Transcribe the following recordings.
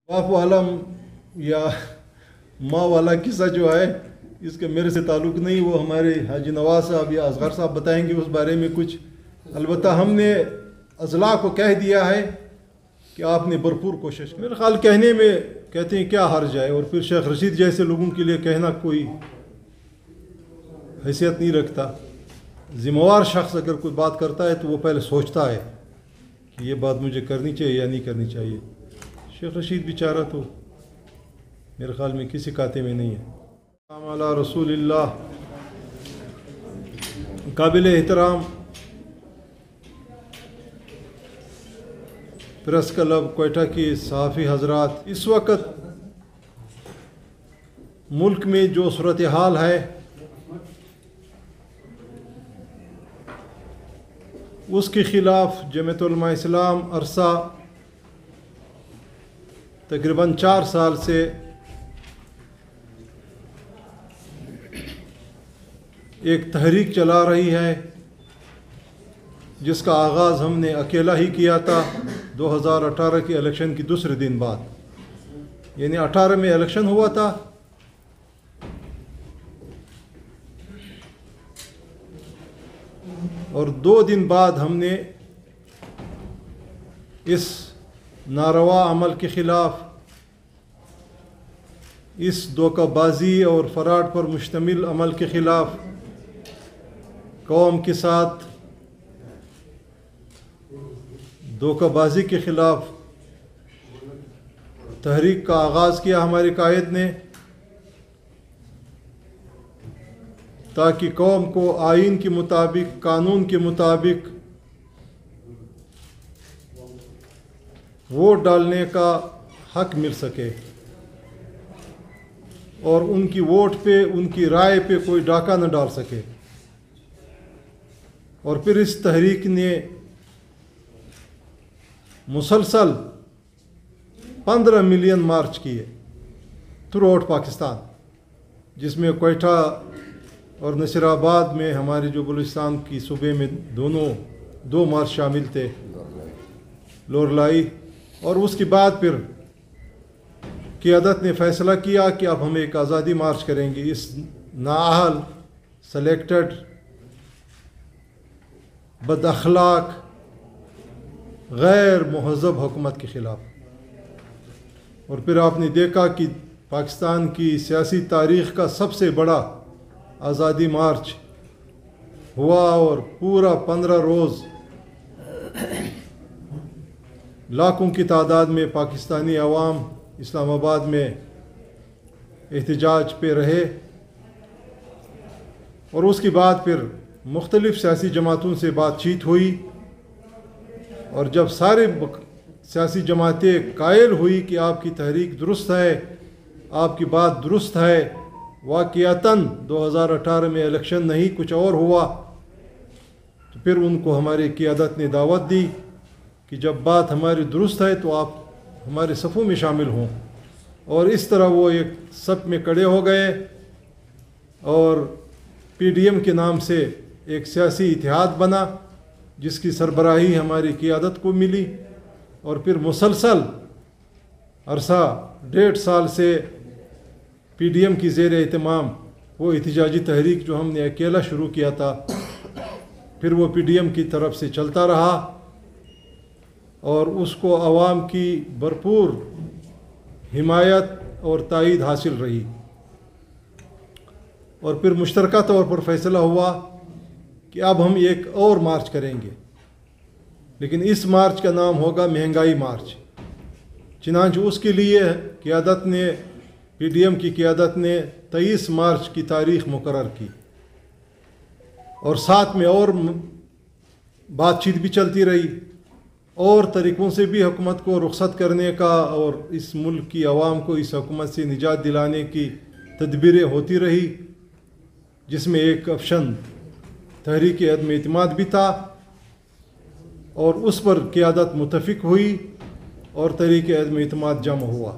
बाप वाला या माँ वाला किस्सा जो है इसके मेरे से ताल्लुक़ नहीं, वो हमारे हाजी नवाज साहब या असगर साहब बताएंगे उस बारे में कुछ। अलबत्ता हमने अजला को कह दिया है कि आपने भरपूर कोशिश, मेरे ख्याल कहने में कहते हैं क्या हर्ज है, और फिर शेख रशीद जैसे लोगों के लिए कहना कोई हैसियत नहीं रखता। ज़िम्मेवार शख्स अगर कोई बात करता है तो वो पहले सोचता है कि ये बात मुझे करनी चाहिए या नहीं करनी चाहिए। शेख रशीद बेचारा तो मेरे ख्याल में किसी खाते में नहीं है। अला रसूलिल्लाह, काबिल एहतराम प्रेस क्लब कोयटा की सहाफ़ी हजरात, इस वक्त मुल्क में जो सूरत हाल है उसके ख़िलाफ़ जमीयत उलमा इस्लाम अरसा तकरीबन 4 साल से एक तहरीक चला रही है, जिसका आगाज़ हमने अकेला ही किया था 2018 के इलेक्शन की दूसरे दिन बाद। यानी 18 में इलेक्शन हुआ था, और 2 दिन बाद हमने इस नारवा अमल के ख़िलाफ़, इस धोखाबाजी और फराड पर मुश्तमिल अमल के ख़िलाफ़ कौम के साथ धोखाबाजी के ख़िलाफ़ तहरीक का आगाज़ किया हमारे कायद ने, ताकि कौम को आइन के मुताबिक, कानून के मुताबिक वोट डालने का हक मिल सके और उनकी वोट पे, उनकी राय पे कोई डाका न डाल सके। और फिर इस तहरीक ने मुसलसल 15 मिलियन मार्च किए थ्रू आउट पाकिस्तान, जिसमें कोयटा और नसीराबाद में हमारे जो बलूचिस्तान की सूबे में दोनों 2 मार्च शामिल थे, लोरलाई। और उसके बाद फिर क़ियादत ने फ़ैसला किया कि अब हम एक आज़ादी मार्च करेंगे इस नाअहल, सेलेक्टेड, बदअखलाक, गैर महज़ब हुकूमत के ख़िलाफ़। और फिर आपने देखा कि पाकिस्तान की सियासी तारीख़ का सबसे बड़ा आज़ादी मार्च हुआ, और पूरा 15 रोज़ लाखों की तादाद में पाकिस्तानी अवाम इस्लामाबाद में एहतजाज पे रहे। और उसके बाद फिर मुख्तलिफ़ सियासी जमातों से बातचीत हुई, और जब सारे सियासी जमातें कायल हुई कि आपकी तहरीक दुरुस्त है, आपकी बात दुरुस्त है, वाक़ियतन 2018 में इलेक्शन नहीं कुछ और हुआ, तो फिर उनको हमारी क़ियादत ने दावत दी कि जब बात हमारी दुरुस्त है तो आप हमारे सफ़ों में शामिल हों। और इस तरह वो एक सफ़ में खड़े हो गए, और पीडीएम के नाम से एक सियासी इतिहाद बना, जिसकी सरबराही हमारी क़ियादत को मिली। और फिर मुसलसल अरसा 1.5 साल से पीडीएम की ज़ेर एहतमाम वो एहतजाजी तहरीक जो हमने अकेला शुरू किया था, फिर वो पीडीएम की तरफ से चलता रहा, और उसको आवाम की भरपूर हिमायत और तायीद हासिल रही। और फिर मुश्तरका तौर पर फ़ैसला हुआ कि अब हम एक और मार्च करेंगे, लेकिन इस मार्च का नाम होगा महंगाई मार्च। चनांचे उसके लिए क़ियादत ने, पीडीएम की क़ियादत ने 23 मार्च की तारीख़ मुकर्रर की, और साथ में और बातचीत भी चलती रही, और तरीक़ों से भी हुकूमत को रुख़सत करने का और इस मुल्क की आवाम को इस हुकूमत से निजात दिलाने की तदबीरें होती रही, जिसमें एक ऑप्शन तहरीक अदम एतमाद भी था। और उस पर क़ियादत मुत्तफ़िक़ हुई और तहरीक अदम एतमाद जमा हुआ।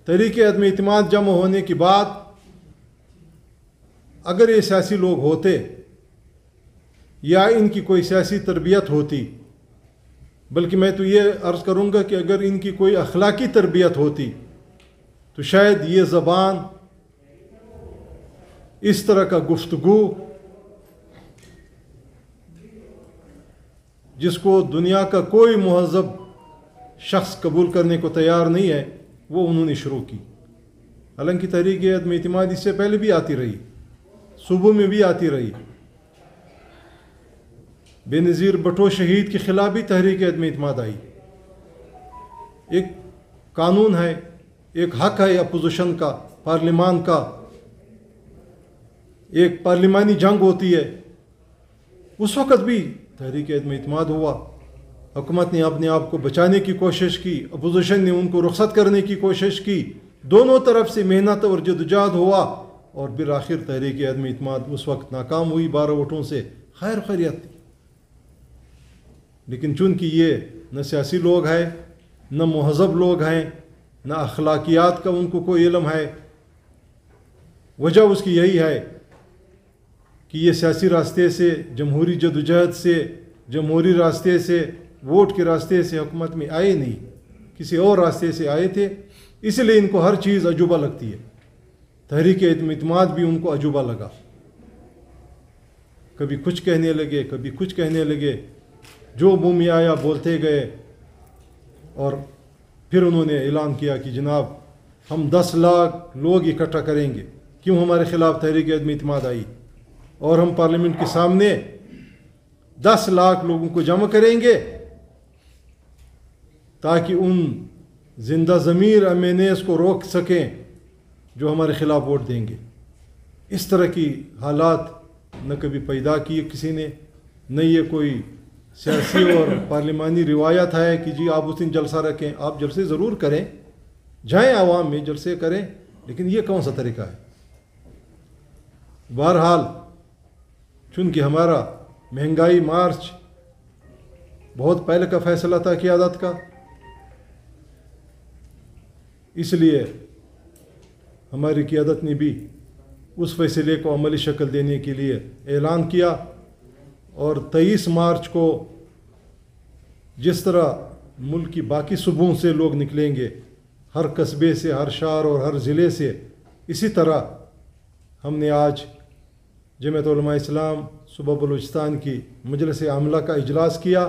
तहरीक अदम एतमाद जमा होने के बाद अगर ये सियासी लोग होते या इनकी कोई सियासी तरबियत होती بلکہ میں تو یہ عرض کروں گا کہ اگر ان کی کوئی اخلاقی تربیت ہوتی تو شاید یہ زبان، اس طرح کا گفتگو جس کو دنیا کا کوئی مہذب شخص قبول کرنے کو تیار نہیں ہے، وہ انہوں نے شروع کی۔ حالانکہ تحریک عدم اعتماد اس سے پہلے بھی آتی رہی، صوبوں میں بھی آتی رہی۔ بے نظیر بھٹو شہید کے خلاف بھی تحریک عدم اعتماد آئی۔ ایک قانون ہے، ایک حق ہے اپوزیشن کا، پارلیمان کا، ایک پارلیمانی جنگ ہوتی ہے۔ اس وقت بھی تحریک عدم اعتماد ہوا، حکومت نے اپنے آپ کو بچانے کی کوشش کی، اپوزیشن نے ان کو رخصت کرنے کی کوشش کی، دونوں طرف سے محنت اور جدوجہد ہوا، اور بالآخر تحریک عدم اعتماد اس وقت ناکام ہوئی 12 ووٹوں سے۔ خیر خیریت تھی، لیکن چونکہ یہ نہ سیاسی لوگ ہیں، نہ مہذب لوگ ہیں، نہ اخلاقیات کا ان کو کوئی علم ہے، وجہ اس کی یہی ہے کہ یہ سیاسی راستے سے، جمہوری جدوجہد سے، جمہوری راستے سے، ووٹ کے راستے سے حکومت میں آئے نہیں، کسی اور راستے سے آئے تھے، اس لیے ان کو ہر چیز عجوبہ لگتی ہے۔ تحریک عدم اعتماد بھی ان کو عجوبہ لگا، کبھی کچھ کہنے لگے، کبھی کچھ کہنے لگے، جو منہ میں آیا بولتے گئے، اور پھر انہوں نے اعلان کیا کہ جناب ہم 10 لاکھ لوگ اکٹھا کریں گے۔ کیوں ہمارے خلاف تحریک عدم اعتماد آئی؟ اور ہم پارلیمنٹ کے سامنے 10 لاکھ لوگوں کو جمع کریں گے تاکہ ان زندہ ضمیر MNAs کو روک سکیں جو ہمارے خلاف ووٹ دیں گے۔ اس طرح کی حالات نہ کبھی پیدا کیے کسی نے، نہ یہ کوئی سیاسی اور پارلیمانی روایت ہے کہ جی آپ اس دن جلسہ رکھیں۔ آپ جلسے ضرور کریں، جائیں عوام میں جلسے کریں، لیکن یہ کون سا طریقہ ہے؟ بہرحال چونکہ ہمارا مہنگائی مارچ بہت پہلے کا فیصلہ تھا قیادت کا، اس لیے ہماری قیادت نے بھی اس فیصلے کو عملی شکل دینے کے لیے اعلان کیا، اور 23 مارچ کو جس طرح ملک کی باقی صوبوں سے لوگ نکلیں گے، ہر قصبے سے، ہر شہر اور ہر ضلع سے، اسی طرح ہم نے آج جمعیت علماء اسلام صوبہ بلوچستان کی مجلس عاملہ کا اجلاس کیا۔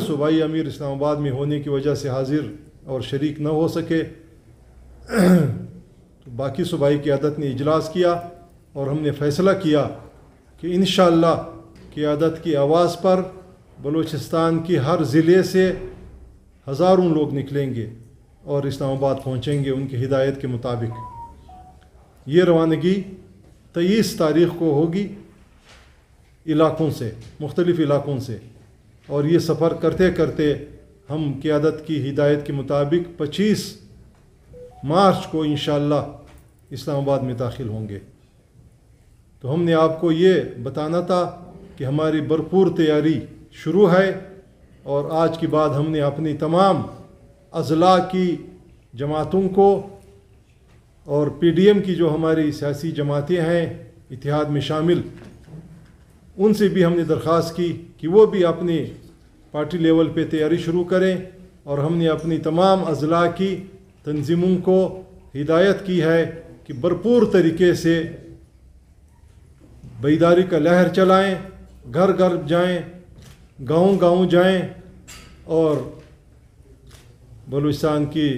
صوبائی امیر اسلام آباد میں ہونے کی وجہ سے حاضر اور شریک نہ ہو سکے، تو باقی صوبائی قیادت نے اجلاس کیا، اور ہم نے فیصلہ کیا کہ انشاءاللہ قیادت کی آواز پر بلوچستان کی ہر ضلع سے ہزاروں لوگ نکلیں گے اور اسلام آباد پہنچیں گے ان کی ہدایت کے مطابق۔ یہ روانگی 23 تاریخ کو ہوگی علاقوں سے، مختلف علاقوں سے، اور یہ سفر کرتے کرتے ہم قیادت کی ہدایت کے مطابق 25 مارچ کو انشاءاللہ اسلام آباد میں داخل ہوں گے۔ تو ہم نے آپ کو یہ بتانا تھا کہ ہماری بھرپور تیاری شروع ہے، اور آج کے بعد ہم نے اپنی تمام اضلاع کی جماعتوں کو اور PDM کی جو ہماری سیاسی جماعتیں ہیں اتحاد میں شامل، ان سے بھی ہم نے درخواست کی کہ وہ بھی اپنی پارٹی لیول پہ تیاری شروع کریں، اور ہم نے اپنی تمام اضلاع کی تنظیموں کو ہدایت کی ہے کہ بھرپور طریقے سے بیداری کا لہر چلائیں، گھر گھر جائیں، گاؤں گاؤں جائیں، اور بلوچستان کی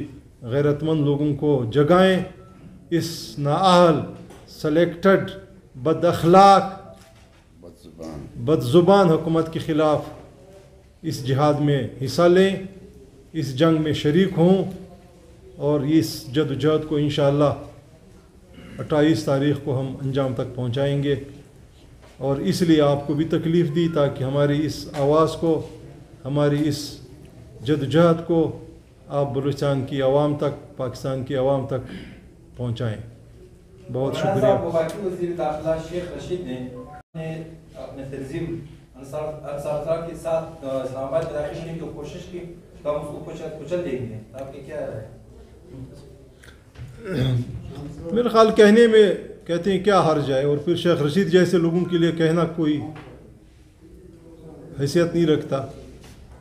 غیرت مند لوگوں کو جگائیں اس نااہل، سلیکٹڈ، بد اخلاق، بد زبان حکومت کے خلاف اس جہاد میں حصہ لیں، اس جنگ میں شریک ہوں، اور اس جدوجہد کو انشاءاللہ 28 تاریخ کو ہم انجام تک پہنچائیں گے۔ اور اس لیے آپ کو بھی تکلیف دی تاکہ ہماری اس آواز کو، ہماری اس جدوجہد کو آپ بلوچستان کی عوام تک، پاکستان کی عوام تک پہنچائیں۔ بہت شکریہ۔ وزیر وزیر داخلہ شیخ رشید نے اپنے تنظیم انصار کے ساتھ اسلام آباد میں داخل ہونے کی کوشش کی، تو ہم اس کو کچل دیں گے، آپ کی کیا رائے؟ میرے خیال کہنے میں کہتے ہیں کیا حرج ہے، اور پھر شیخ رشید جیسے لوگوں کے لیے کہنا کوئی حیثیت نہیں رکھتا۔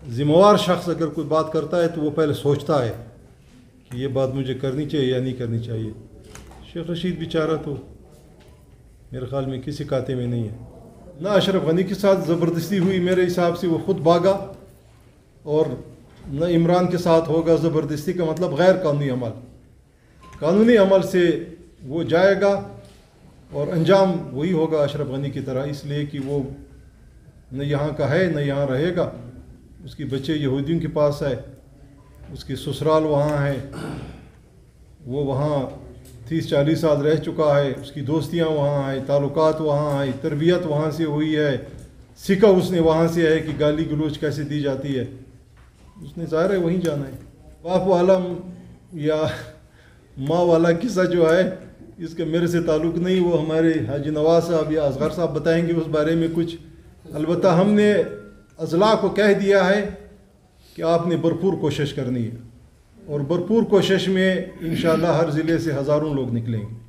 ज़िम्मेवार शख्स अगर कोई बात करता है तो वो पहले सोचता है कि ये बात मुझे करनी चाहिए या नहीं करनी चाहिए। शेख रशीद बेचारा तो मेरे ख्याल में किसी खाते में नहीं है। ना अशरफ गनी के साथ ज़बरदस्ती हुई, मेरे हिसाब से वो ख़ुद भागा, और न इमरान के साथ होगा ज़बरदस्ती का मतलब गैर कानूनी अमल। कानूनी अमल से वो जाएगा और अंजाम वही होगा अशरफ गनी की तरह, इसलिए कि वो न यहाँ का है न यहाँ रहेगा। उसके बच्चे यहूदियों के पास है, उसकी ससुराल वहाँ है, वो वहाँ 30-40 साल रह चुका है, उसकी दोस्तियाँ वहाँ हैं, ताल्लुकात वहाँ हैं, तरबियत वहाँ से हुई है, सीखा उसने वहाँ से है कि गाली गलोच कैसे दी जाती है। उसने ज़ाहिर है वहीं जाना है। बाप वाला या माँ वाला किस्सा जो है इसका मेरे से ताल्लुक़ नहीं, वो हमारे हाजी नवाज साहब या असगर साहब बताएंगे उस बारे में कुछ। अलबत्ता हमने अज़ला को कह दिया है कि आपने भरपूर कोशिश करनी है, और भरपूर कोशिश में इंशाअल्लाह हर ज़िले से हज़ारों लोग निकलेंगे।